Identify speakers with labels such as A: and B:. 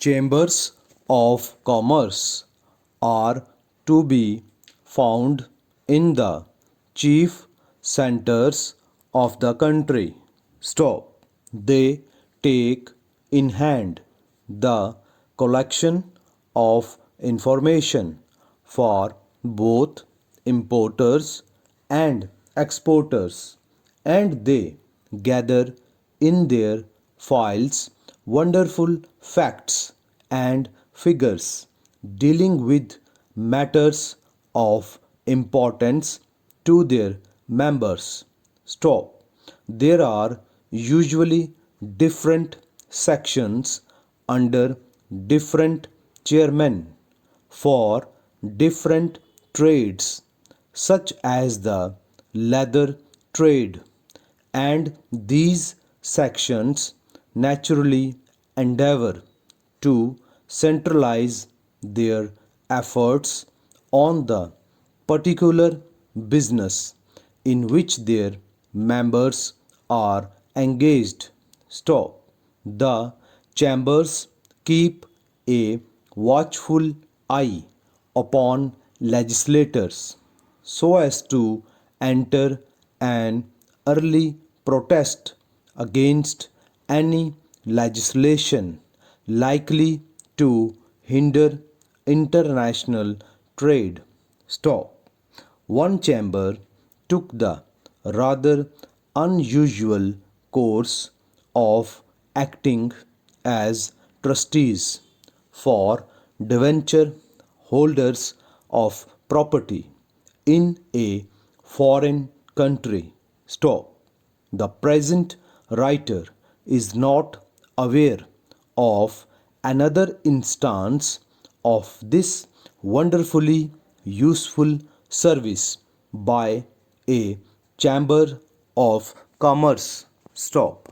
A: Chambers of commerce are to be found in the chief centers of the country. Stop. They take in hand the collection of information for both importers and exporters, and they gather in their files wonderful facts and figures dealing with matters of importance to their members. Stop. There are usually different sections under different chairmen for different trades, such as the leather trade, and these sections naturally endeavor to centralize their efforts on the particular business in which their members are engaged. Stop. The chambers keep a watchful eye upon legislators so as to enter an early protest against any legislation likely to hinder international trade. Stop. One chamber took the rather unusual course of acting as trustees for debenture holders of property in a foreign country. Stop. The present writer is not aware of another instance of this wonderfully useful service by a chamber of commerce. Stop.